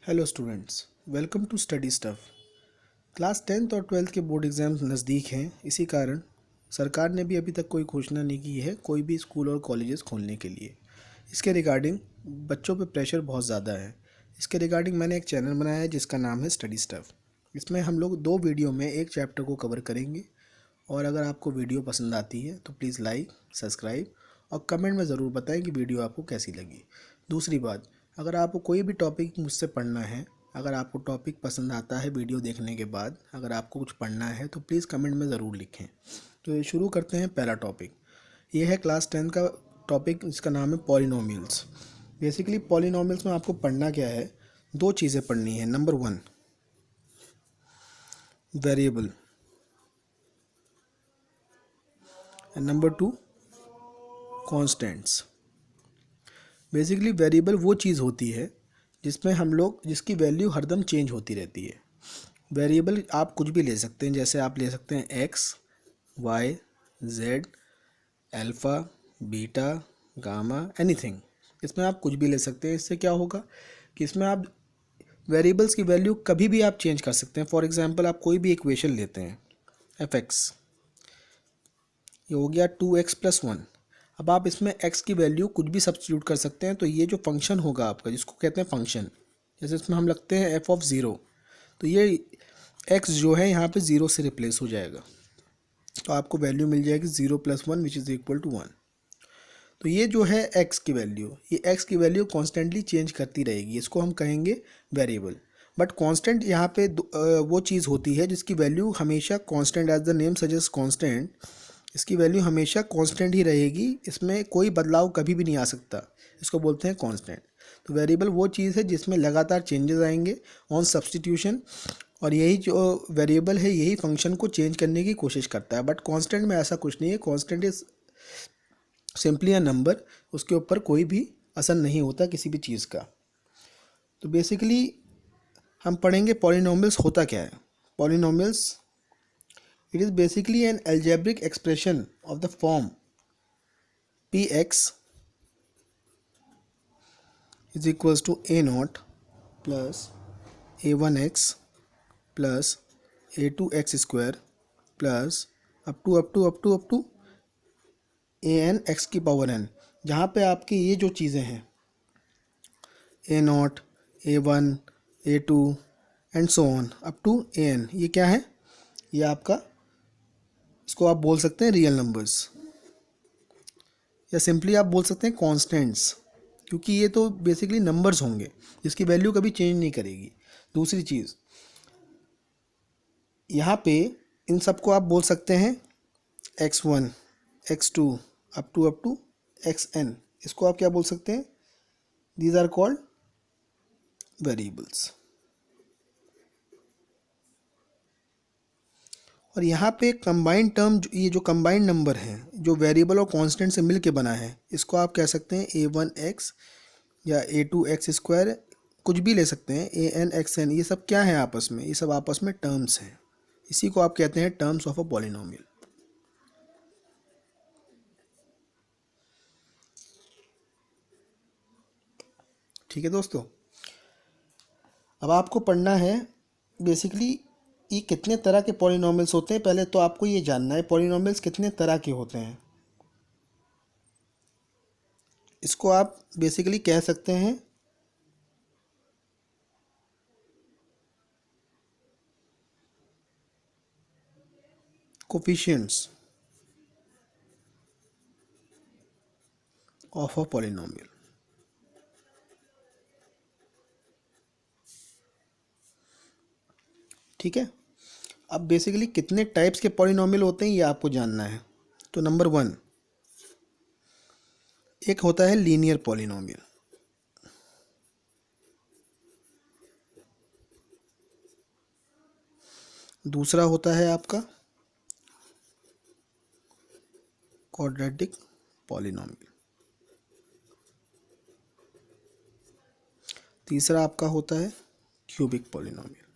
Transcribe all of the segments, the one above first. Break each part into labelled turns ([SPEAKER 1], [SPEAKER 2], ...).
[SPEAKER 1] Hello students, welcome to study stuff. Class 10th और 12th के board exams नज़दीक हैं। इसी कारण सरकार ने भी अभी तक कोई घोषणा नहीं की है कोई भी स्कूल और कॉलेजेस खोलने के लिए। इसके रिगार्डिंग बच्चों पे प्रेशर बहुत ज़्यादा है। इसके रिगार्डिंग मैंने एक चैनल बनाया है जिसका नाम है स्टडी स्टफ। इसमें हम लोग 2 वीडियो में एक चैप्टर को कवर करेंगे। और अगर आपको वीडियो पसंद आती है तो प्लीज़ लाइक, सब्सक्राइब और कमेंट में ज़रूर बताएं कि वीडियो आपको कैसी लगी। दूसरी बात, अगर आपको कोई भी टॉपिक मुझसे पढ़ना है, अगर आपको टॉपिक पसंद आता है वीडियो देखने के बाद, अगर आपको कुछ पढ़ना है तो प्लीज़ कमेंट में ज़रूर लिखें। तो ये शुरू करते हैं। पहला टॉपिक ये है क्लास 10 का टॉपिक, जिसका नाम है पॉलिनोमियल्स। बेसिकली पॉलिनोमियल्स में आपको पढ़ना क्या है, 2 चीज़ें पढ़नी है। Number 1 variable and number 2 constants. Basically variable वो चीज़ होती है जिसकी वैल्यू हरदम चेंज होती रहती है। वेरिएबल आप कुछ भी ले सकते हैं, जैसे आप ले सकते हैं x, y, z, alpha, beta, gamma, anything. इसमें आप कुछ भी ले सकते हैं। इससे क्या होगा कि इसमें आप वेरिएबल्स की वैल्यू कभी भी आप चेंज कर सकते हैं। फॉर एग्जांपल आप कोई भी इक्वेशन लेते हैं, एफ एक्स, ये हो गया 2x+1। अब आप इसमें x की वैल्यू कुछ भी सब्स्टिट्यूट कर सकते हैं। तो ये जो फंक्शन होगा आपका, जिसको कहते हैं फंक्शन, जैसे इसमें हम लगते हैं f(0), तो ये x जो है यहाँ पे 0 से रिप्लेस हो जाएगा। तो आपको वैल्यू मिल जाएगी 0+1 विच इज़ इक्वल टू 1। तो ये जो है x की वैल्यू, ये x की वैल्यू कॉन्स्टेंटली चेंज करती रहेगी। इसको हम कहेंगे वेरिएबल। बट कांस्टेंट यहाँ पे वो चीज़ होती है जिसकी वैल्यू हमेशा constant, as the name suggest constant, इसकी वैल्यू हमेशा कांस्टेंट ही रहेगी। इसमें कोई बदलाव कभी भी नहीं आ सकता। इसको बोलते हैं कांस्टेंट। तो वेरिएबल वो चीज़ है जिसमें लगातार चेंजेस आएंगे ऑन सब्स्टिट्यूशन, और यही जो वेरिएबल है यही फंक्शन को चेंज करने की कोशिश करता है। बट कांस्टेंट में ऐसा कुछ नहीं है। Constant is simply a number, उसके ऊपर कोई भी असर नहीं होता किसी भी चीज़ का। तो बेसिकली हम पढ़ेंगे पॉलिनोमियल्स होता क्या है। Polynomials, it is basically an algebraic expression of the form px is equals to a naught plus a1x plus a2x square plus up to an x की पावर n, जहाँ पे आपकी ये जो चीज़ें हैं a nought, a1, a2 and so on up to an, ये क्या है, ये आपका, इसको आप बोल सकते हैं रियल नंबर्स, या सिंपली आप बोल सकते हैं कॉन्स्टेंट्स, क्योंकि ये तो बेसिकली नंबर्स होंगे जिसकी वैल्यू कभी चेंज नहीं करेगी। दूसरी चीज़, यहाँ पे इन सबको आप बोल सकते हैं x1, x2 up to xn। इसको आप क्या बोल सकते हैं, दीज आर कॉल्ड वेरिएबल्स। और यहाँ पे कंबाइंड टर्म, ये जो कंबाइंड नंबर है जो वेरिएबल और कांस्टेंट से मिल के बना है, इसको आप कह सकते हैं a1x या a2x स्क्वायर, कुछ भी ले सकते हैं, an(xn). ये सब क्या है आपस में, ये सब आपस में टर्म्स हैं। इसी को आप कहते हैं टर्म्स ऑफ अ पॉलिनोमियल। ठीक है दोस्तों, अब आपको पढ़ना है बेसिकली ये कितने तरह के पॉलिनोमियल्स होते हैं। पहले तो आपको ये जानना है पॉलिनोमियल्स कितने तरह के होते हैं। इसको आप बेसिकली कह सकते हैं कोफिशिएंट्स ऑफ अ पॉलिनोमियल। ठीक है, अब बेसिकली कितने टाइप्स के पॉलिनोमियल होते हैं ये आपको जानना है। तो नंबर 1, एक होता है लीनियर पॉलिनोमियल। दूसरा होता है आपका क्वाड्रेटिक पॉलिनोमियल। तीसरा आपका होता है क्यूबिक पॉलिनोमियल।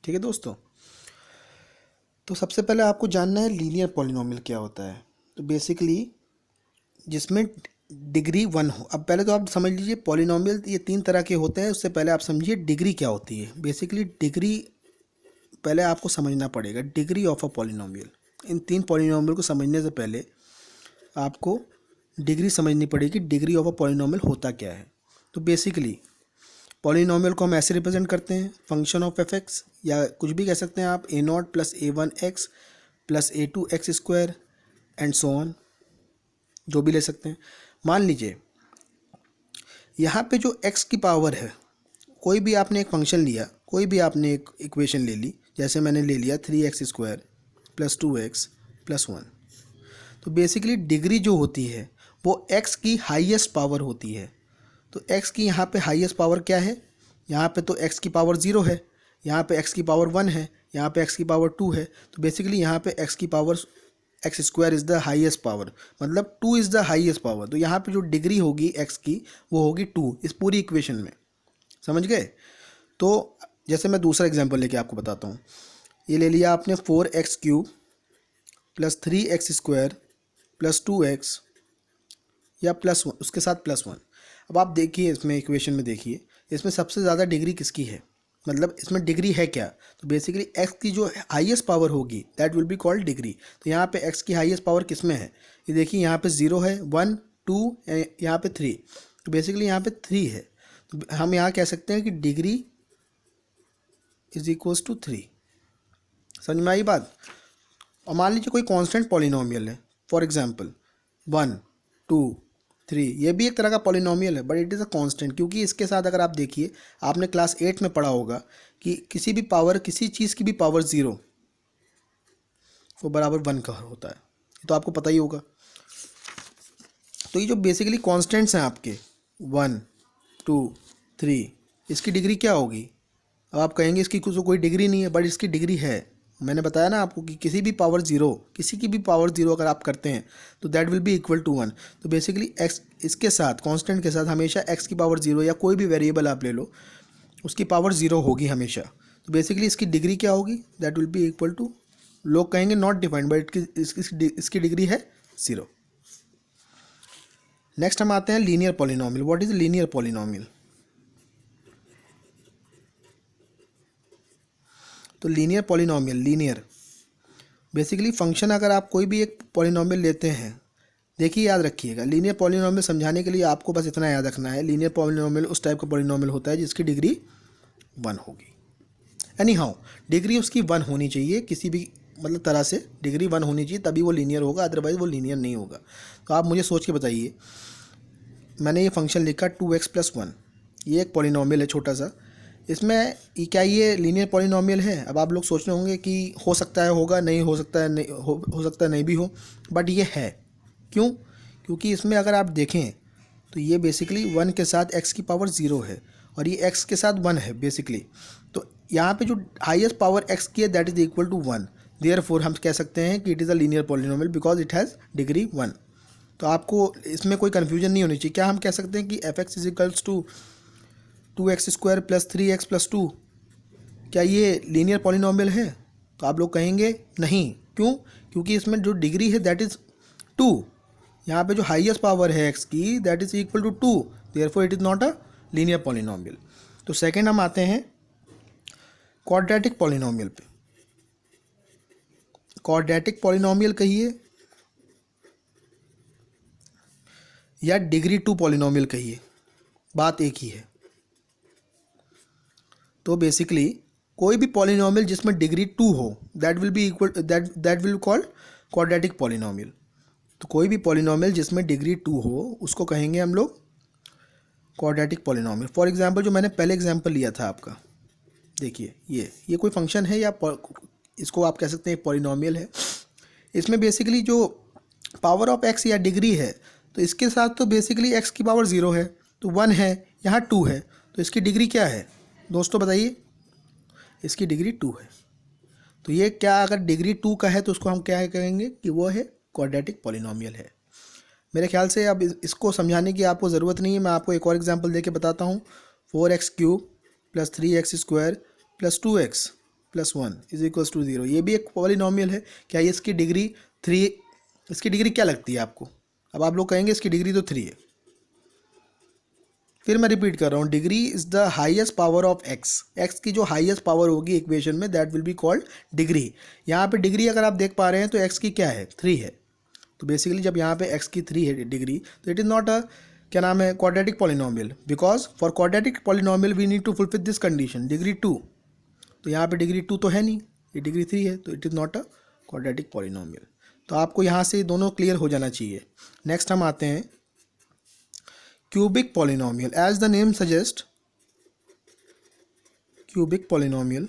[SPEAKER 1] ठीक है दोस्तों, तो सबसे पहले आपको जानना है लीनियर पॉलिनोमियल क्या होता है। तो बेसिकली जिसमें डिग्री 1 हो। अब पहले तो आप समझ लीजिए पॉलिनोमियल ये 3 तरह के होते हैं, उससे पहले आप समझिए डिग्री क्या होती है। बेसिकली डिग्री पहले आपको समझना पड़ेगा, degree of a polynomial. In 3 polynomial को समझने से पहले आपको डिग्री समझनी पड़ेगी, डिग्री ऑफ अ पॉलिनोमियल होता क्या है। तो बेसिकली पॉलिनोमियल को हम ऐसे रिप्रेजेंट करते हैं, फंक्शन ऑफ एफ एक्स, या कुछ भी कह सकते हैं आप, a0 plus a1x plus a2x² and so on, जो भी ले सकते हैं। मान लीजिए यहाँ पे जो x की पावर है, कोई भी आपने एक फंक्शन लिया, कोई भी आपने एक इक्वेशन ले ली, जैसे मैंने ले लिया 3x² प्लस 2x प्लस 1। तो बेसिकली डिग्री जो होती है वो x की हाईएस्ट पावर होती है। तो x की यहाँ पे हाईएस्ट पावर क्या है, यहाँ पे तो x की पावर 0 है, यहाँ पे x की पावर 1 है, यहाँ पे x की पावर 2 है। तो बेसिकली यहाँ पे x की power x² is the highest power, मतलब 2 इज़ द हाईएस्ट पावर। तो यहाँ पे जो डिग्री होगी x की वो होगी 2 इस पूरी इक्वेशन में। समझ गए? तो जैसे मैं दूसरा एग्जांपल लेके आपको बताता हूँ। ये ले लिया आपने 4x³ plus 3x² plus 2x या प्लस 1, उसके साथ प्लस 1। अब आप देखिए इसमें इक्वेशन में देखिए, इसमें सबसे ज़्यादा डिग्री किसकी है, मतलब इसमें डिग्री है क्या। तो बेसिकली x की जो हाईएस्ट पावर होगी that will be called degree. तो यहाँ पे x की हाईएस्ट पावर किस में है, ये देखिए यहाँ पे 0 है, 1 2, यहाँ पे 3। तो बेसिकली यहाँ पे 3 है। तो हम यहाँ कह सकते हैं कि डिग्री इज इक्वल्स टू 3। समझ में आई बात? और मान लीजिए कोई कांस्टेंट पॉलिनोमियल है, फॉर एग्जांपल 1 2 3, ये भी एक तरह का पॉलिनोमियल है but it is a constant, क्योंकि इसके साथ अगर आप देखिए, आपने क्लास 8 में पढ़ा होगा कि किसी भी पावर, किसी चीज़ की भी पावर 0 वो बराबर 1 का होता है, तो आपको पता ही होगा। तो ये जो बेसिकली कांस्टेंट्स हैं आपके 1 2 3, इसकी डिग्री क्या होगी। अब आप कहेंगे इसकी कुछ कोई डिग्री नहीं है, बट इसकी डिग्री है। मैंने बताया ना आपको कि किसी भी पावर 0, किसी की भी पावर 0 अगर आप करते हैं तो that will be equal to 1। तो बेसिकली x इसके साथ, कांस्टेंट के साथ हमेशा x की पावर 0 या कोई भी वेरिएबल आप ले लो, उसकी पावर 0 होगी हमेशा। तो बेसिकली इसकी डिग्री क्या होगी, that will be equal to, लोग कहेंगे नॉट डिफाइंड, बट इसकी डिग्री है 0। नेक्स्ट हम आते हैं linear polynomial. What is linear polynomial? तो linear polynomial, linear basically function, अगर आप कोई भी एक पॉलिनोमियल लेते हैं, देखिए याद रखिएगा, लीनियर पॉलिनोमियल समझाने के लिए आपको बस इतना याद रखना है, लीनियर पॉलिनोमियल उस टाइप का पॉलिनोमियल होता है जिसकी डिग्री 1 होगी। एनी हाउ डिग्री उसकी 1 होनी चाहिए, किसी भी मतलब तरह से डिग्री 1 होनी चाहिए, तभी वो लीनियर होगा, अदरवाइज वो लीनियर नहीं होगा। तो आप मुझे सोच के बताइए, मैंने ये फंक्शन लिखा 2x प्लस 1, ये एक पॉलिनोमियल है छोटा सा, इसमें क्या ये लीनियर पॉलिनोमियल है? अब आप लोग सोच रहे होंगे कि हो सकता है होगा, नहीं हो सकता है, नहीं हो सकता है नहीं भी हो, बट ये है। क्यों? क्योंकि इसमें अगर आप देखें तो ये बेसिकली 1 के साथ x की पावर 0 है और ये x के साथ 1 है बेसिकली। तो यहाँ पे जो हाईएस्ट पावर x की है that is equal to 1, therefore हम कह सकते हैं कि it is a linear polynomial because it has degree 1। तो आपको इसमें कोई कन्फ्यूजन नहीं होनी चाहिए। क्या हम कह सकते हैं कि f x is equals to 2x² plus 3x plus 2, क्या ये लीनियर पॉलिनोमियल है? तो आप लोग कहेंगे नहीं। क्यों? क्योंकि इसमें जो डिग्री है दैट इज़ 2, यहाँ पे जो हाईएस्ट पावर है x की that is equal to 2, therefore it is not a linear polynomial. तो सेकेंड हम आते हैं क्वाड्रेटिक पॉलिनोमियल पे। क्वाड्रेटिक पॉलिनोमियल कहिए या डिग्री 2 पॉलिनोमियल कहिए, बात एक ही है। तो बेसिकली कोई भी पॉलिनोमियल जिसमें डिग्री 2 हो that will be equal, that will called quadratic polynomial. तो कोई भी पॉलिनोमियल जिसमें डिग्री 2 हो उसको कहेंगे हम लोग क्वाड्रेटिक पॉलिनोमियल। फॉर एग्जांपल जो मैंने पहले एग्जांपल लिया था आपका, देखिए ये कोई फंक्शन है या इसको आप कह सकते हैं पॉलिनोमियल है। इसमें बेसिकली जो पावर ऑफ x या डिग्री है, तो इसके साथ तो बेसिकली x की पावर 0 है, तो 1 है, यहाँ 2 है, तो इसकी डिग्री क्या है दोस्तों बताइए? इसकी डिग्री 2 है। तो ये क्या, अगर डिग्री 2 का है तो उसको हम क्या कहेंगे कि वो है क्वाड्रेटिक पॉलिनोमियल है। मेरे ख्याल से अब इसको समझाने की आपको ज़रूरत नहीं है, मैं आपको एक और एग्जांपल देके बताता हूँ। 4x³ plus 3x² plus 2x plus 1 is equals to 0, ये भी एक पॉलिनोमियल है। क्या ये इसकी डिग्री 3 इसकी डिग्री क्या लगती है आपको? अब आप लोग कहेंगे इसकी डिग्री तो 3 है। फिर मैं रिपीट कर रहा हूँ, degree is the highest power of x. X की जो हाईएस्ट पावर होगी इक्वेशन में, that will be called degree. यहाँ पे डिग्री अगर आप देख पा रहे हैं तो एक्स की क्या है? 3 है। तो बेसिकली जब यहाँ पे एक्स की 3 है डिग्री, तो इट इज़ नॉट अ, क्या नाम है, quadratic polynomial, because for quadratic polynomial we need to fulfil this condition, degree 2। तो यहाँ पे डिग्री 2 तो है नहीं, ये डिग्री 3 है, तो it is not a quadratic polynomial. तो आपको यहाँ से दोनों क्लियर हो जाना चाहिए। नेक्स्ट हम आते हैं cubic polynomial. As the name suggests, cubic polynomial,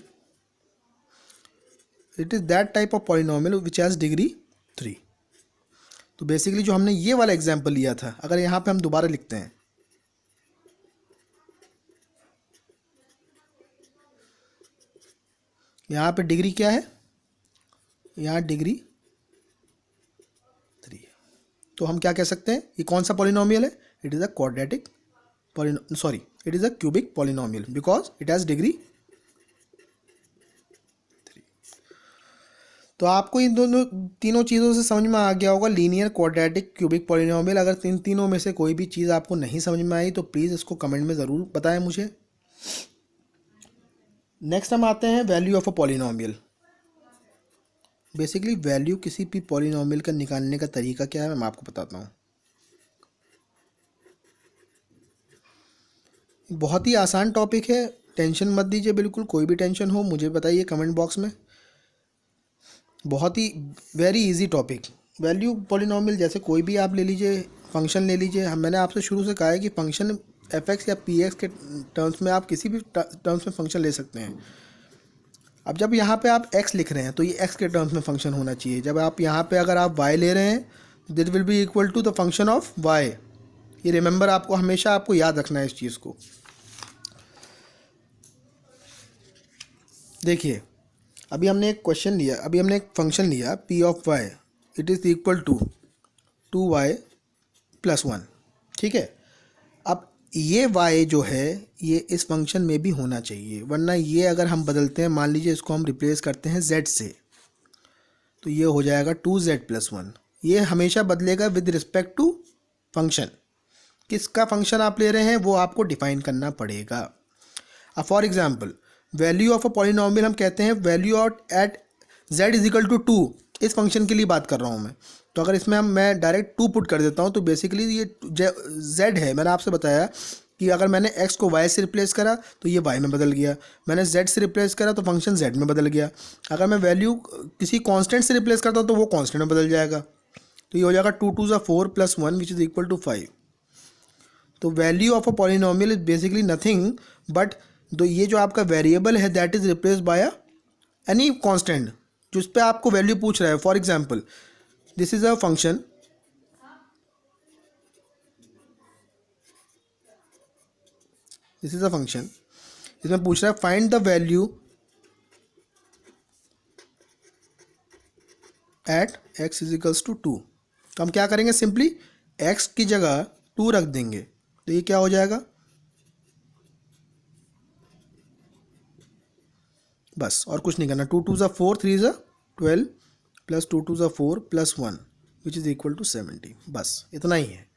[SPEAKER 1] it is that type of polynomial which has degree 3. तो बेसिकली जो हमने ये वाला एग्जाम्पल लिया था, अगर यहाँ पे हम दोबारा लिखते हैं, यहाँ पे डिग्री क्या है? यहाँ डिग्री 3 है। तो हम क्या कह सकते हैं, ये कौन सा पॉलिनोमियल है? It is a quadratic sorry, it is a cubic polynomial because it has degree 3। तो आपको इन तीनों चीज़ों से समझ में आ गया होगा, लीनियर, क्वाड्रेटिक, क्यूबिक पॉलिनोमियल। अगर इन तीनों में से कोई भी चीज़ आपको नहीं समझ में आई तो प्लीज़ इसको कमेंट में ज़रूर बताएं मुझे। नेक्स्ट हम आते हैं value of a polynomial. Basically value किसी भी पॉलिनोमियल का निकालने का तरीका क्या है मैं आपको बताता हूँ। बहुत ही आसान टॉपिक है, टेंशन मत दीजिए बिल्कुल, कोई भी टेंशन हो मुझे बताइए कमेंट बॉक्स में। बहुत ही very easy topic. Value polynomial जैसे कोई भी आप ले लीजिए, फंक्शन ले लीजिए। मैंने आपसे शुरू से कहा है कि फंक्शन एफ(x) या px के टर्म्स में आप किसी भी टर्म्स में फंक्शन ले सकते हैं। अब जब यहाँ पे आप x लिख रहे हैं तो ये x के टर्म्स में फंक्शन होना चाहिए। जब आप यहाँ पे अगर आप y ले रहे हैं, that will be equal to the function of y। ये रिमेंबर, आपको हमेशा आपको याद रखना है इस चीज़ को। देखिए, अभी हमने एक क्वेश्चन लिया, अभी हमने एक फंक्शन लिया p of y, it is equal to 2y + 1, ठीक है। अब ये y जो है ये इस फंक्शन में भी होना चाहिए, वरना ये अगर हम बदलते हैं, मान लीजिए इसको हम रिप्लेस करते हैं z से, तो ये हो जाएगा 2z + 1। ये हमेशा बदलेगा विद रिस्पेक्ट टू फंक्शन। किसका फंक्शन आप ले रहे हैं वो आपको डिफाइन करना पड़ेगा। अब for example value of a polynomial हम कहते हैं वैल्यू एट z = 2। इस फंक्शन के लिए बात कर रहा हूँ मैं। तो अगर इसमें मैं डायरेक्ट 2 पुट कर देता हूँ तो बेसिकली ये z है। मैंने आपसे बताया कि अगर मैंने x को y से रिप्लेस करा तो ये y में बदल गया, मैंने z से रिप्लेस करा तो फंक्शन z में बदल गया। अगर मैं वैल्यू किसी कांस्टेंट से रिप्लेस करता हूँ तो वो कांस्टेंट में बदल जाएगा। तो ये हो जाएगा 2 × 4 + 1 विच इज़ इक्वल टू 5। तो value of a polynomial is basically nothing but ये जो आपका वेरिएबल है that is replace by any constant जिस पे आपको वैल्यू पूछ रहा है। For example this is a function, इसमें पूछ रहा है find the value at x = 2। तो हम क्या करेंगे, सिंपली x की जगह 2 रख देंगे तो ये क्या हो जाएगा, बस और कुछ नहीं करना। 2 × 2 = 4, 3 × 12 + 2 × 4 + 1 विच इज़ इक्वल टू 70। बस इतना ही है।